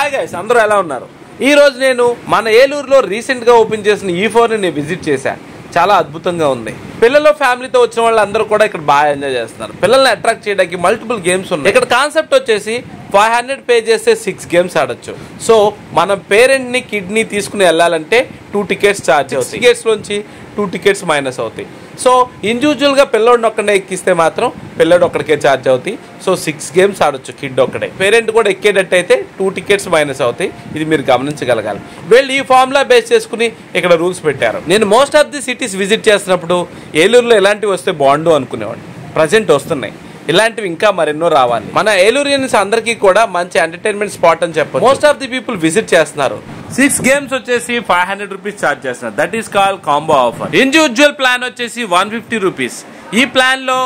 Hi guys, అందరూ ఎలా ఉన్నారు? ఈ రోజు నేను మన ఏలూరులో రీసెంట్ గా ఓపెన్ చేసిన E4 ని నేను విజిట్ చేశాను. చాలా అద్భుతంగా ఉంది. పిల్లలు ఫ్యామిలీతో వచ్చిన వాళ్ళందరూ కూడా ఇక్కడ బాగా ఎంజాయ్ చేస్తున్నారు. పిల్లల్ని అట్రాక్ట్ చేయడానికి మల్టిపుల్ గేమ్స్ ఉన్నాయి. ఇక్కడ కాన్సెప్ట్ వచ్చేసి 500 పే చేస్తే 6 గేమ్స్ ఆడొచ్చు. సో మన పేరెంట్ ని కిడ్ ని తీసుకుని వెళ్ళాలంటే 2 టికెట్స్ ఛార్జ్ అవుతాయి. టికెట్స్ లోంచి 2 టికెట్స్ మైనస్ అవుతాయి. సో ఇండివిజువల్ గా పిల్లోడిని ఒక్కడే ఎక్కిస్తే మాత్రం పిల్లడు ఒక్కడికే ఛార్జ్ అవుతాయి. సో 6 గేమ్స్ ఆడొచ్చు కిడ్ ఒక్కడే. పేరెంట్ కూడా ఎక్కేటట్టయితే 2 టికెట్స్ మైనస్ అవుతాయి. ఇది మీరు గమనించగలగాలి. వీళ్ళు ఈ ఫార్ములా బేస్ చేసుకుని ఇక్కడ రూల్స్ పెట్టారు. నేను most of the cities visit చేస్తున్నప్పుడు ఏలూరులో ఎలాంటివి వస్తే బాగుండు అనుకునేవాడిని. ప్రజెంట్ వస్తున్నాయి. ఇలాంటివి ఇంకా మరెన్నో రావాలి. మన ఏలూరియన్స్ అందరికీ కూడా మంచి ఎంటర్టైన్మెంట్ స్పాట్ అని చెప్పారు. Most of the people visit చేస్తున్నారు. 6 గేమ్స్ వచ్చేసి 500 రూపీస్ ఛార్జ్ చేస్తున్నారు. That is call combo offer. Individual plan వచ్చేసి 150 రూపీస్. ఈ ప్లాన్ లో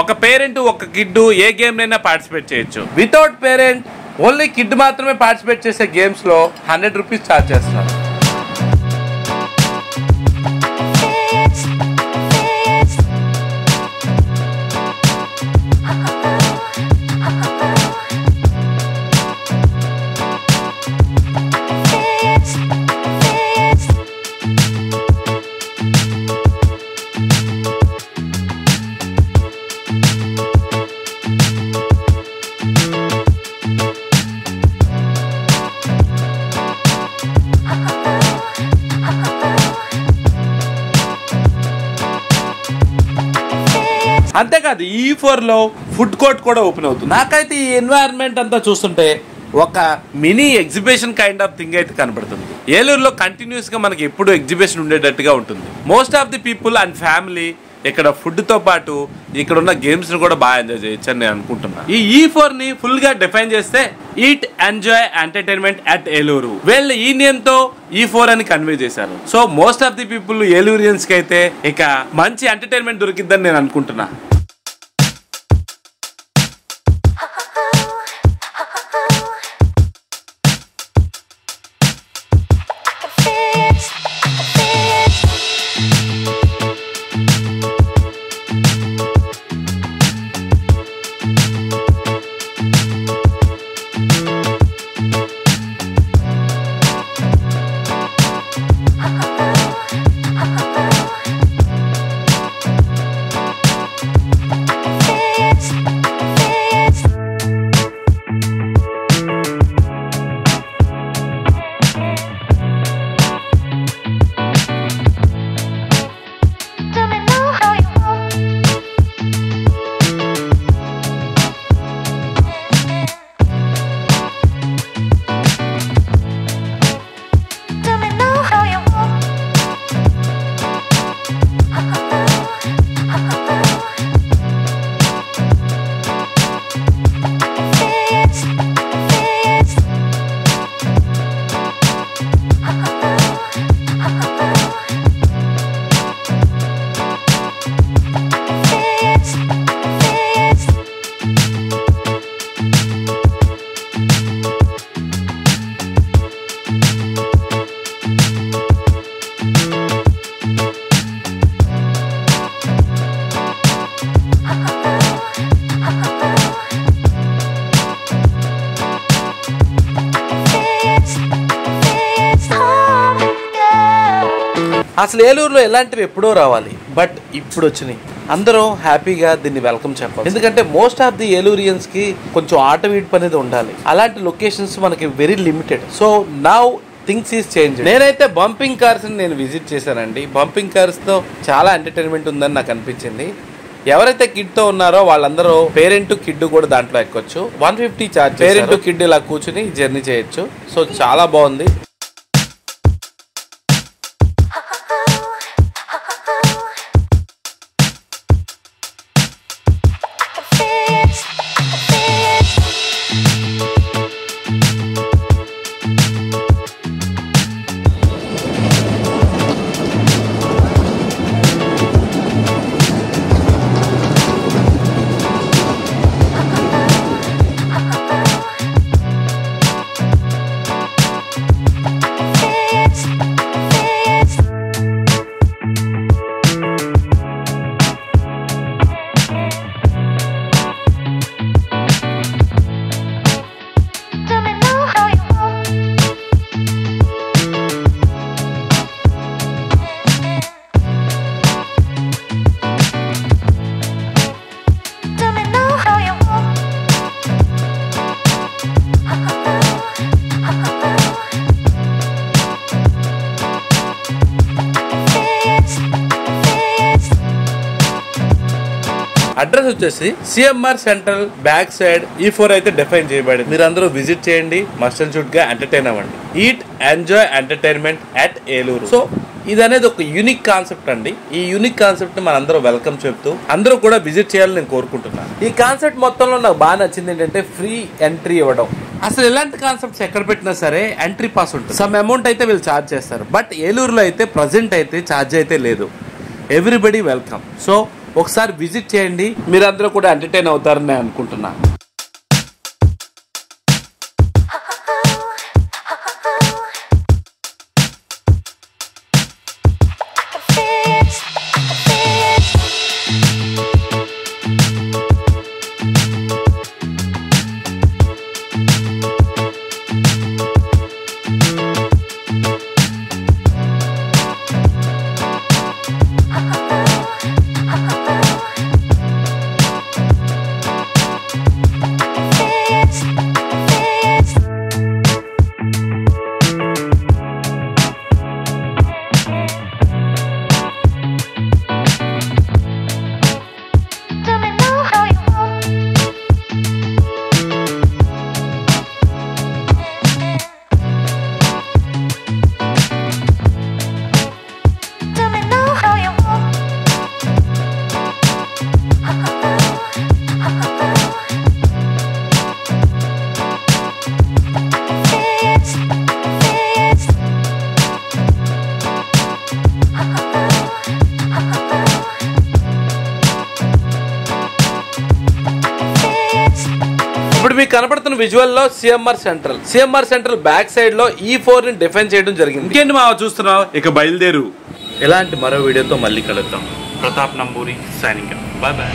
ఒక పేరెంట్ ఒక కిడ్ ఏ గేమ్ నైనా పార్టిసిపేట్ చేయొచ్చు. వితౌట్ పేరెంట్ ఓన్లీ కిడ్ మాత్రమే పార్టిసిపేట్ చేసే గేమ్స్ లో 100 రూపీస్ ఛార్జ్ చేస్తున్నారు. అంతేకాదు E4 లో ఫుడ్ కోర్ట్ కూడా ఓపెన్ అవుతుంది. నాకైతే ఈ ఎన్వైరన్మెంట్ అంతా చూస్తుంటే ఒక mini exhibition kind of thing అయితే కనబడుతుంది. ఏలూరులో కంటిన్యూస్ గా మనకి ఎప్పుడు ఎగ్జిబిషన్ ఉండేటట్టుగా ఉంటుంది. Most of the people and family ఇక్కడ ఫుడ్ తో పాటు ఇక్కడ ఉన్న గేమ్స్ ని కూడా బాగా ఎంజాయ్ చేయొచ్చు అని నేను అనుకుంటున్నా. ఈ E4 ని ఫుల్ గా డిఫైన్ చేస్తే eat enjoy entertainment at Eluru. వీళ్ళు ఈ నేమ్ తో E4 అని కన్వే చేశారు. So most of the people Eluruians కి అయితే ఇక మంచి ఎంటర్టైన్మెంట్ దొరికిద్దని నేను అనుకుంటున్నా. అసలు ఏలూరులో ఎలాంటివి ఎప్పుడో రావాలి, బట్ ఇప్పుడు వచ్చినాయి. అందరూ హ్యాపీగా దీన్ని వెల్కమ్ చెప్పాలి. ఎందుకంటే మోస్ట్ ఆఫ్ ది ఏలూరియన్స్ కి కొంచెం ఆట వీడ్పు అనేది ఉండాలి. అలాంటి లొకేషన్స్ మనకి very limited. So now things is change. నేనైతే బంపింగ్ కార్స్ నేను విజిట్ చేశానండి. బంపింగ్ కార్స్ తో చాలా ఎంటర్టైన్మెంట్ ఉందని నాకు అనిపించింది. ఎవరైతే కిడ్ తో ఉన్నారో వాళ్ళందరూ పేరెంట్ కిడ్ కూడా దాంట్లో ఎక్కొచ్చు. 150 ఛార్జ్. పేరెంట్ కిడ్ ఇలా కూర్చుని జర్నీ చేయొచ్చు. సో చాలా బాగుంది. అడ్రస్ వచ్చేసి CMR central back side E4 అయితే డిఫైన్ చేయబడింది. మీరు అందరూ విజిట్ చేయండి, మస్ట్ అండ్ షుడ్ గా ఎంటర్టైన్ అవ్వండి. Eat enjoy entertainment at Eluru. So ఇది అనేది ఒక యూనిక్ కాన్సెప్ట్ అండి. ఈ యూనిక్ కాన్సెప్ట్ ని మనందరూ వెల్కమ్ చెప్తూ అందరూ కూడా విజిట్ చేయాలని నేను కోరుకుంటున్నాను. ఈ కాన్సెప్ట్ మొత్తంలో నాకు బాగా నచ్చింది ఏంటంటే ఫ్రీ ఎంట్రీ ఇవ్వడం. అసలు ఎలాంటి కాన్సెప్ట్స్ ఎక్కడ పెట్టినా సరే ఎంట్రీ పాస్ ఉంటుంది. సమ్ అమౌంట్ అయితే వీళ్ళు ఛార్జ్ చేస్తారు. బట్ ఏలూరులో అయితే ప్రజెంట్ అయితే ఛార్జ్ అయితే లేదు. Everybody welcome. సో ఒకసారి విజిట్ చేయండి, మీరందరూ కూడా ఎంటర్టైన్ అవుతారని నేను అనుకుంటున్నాను. ఇప్పుడు మీకు కనపడుతున్న విజువల్ లో సిఎంఆర్ సెంట్రల్ బ్యాక్ సైడ్ లో E4 ని డిఫైన్ చేయడం జరిగింది. ఇంకేంటి మావ చూస్తున్నావు, ఇక బయలుదేరు. ఇలాంటి మరో వీడియోతో మళ్ళీ కలుద్దాం. Pratap Namburi signing. Bye bye.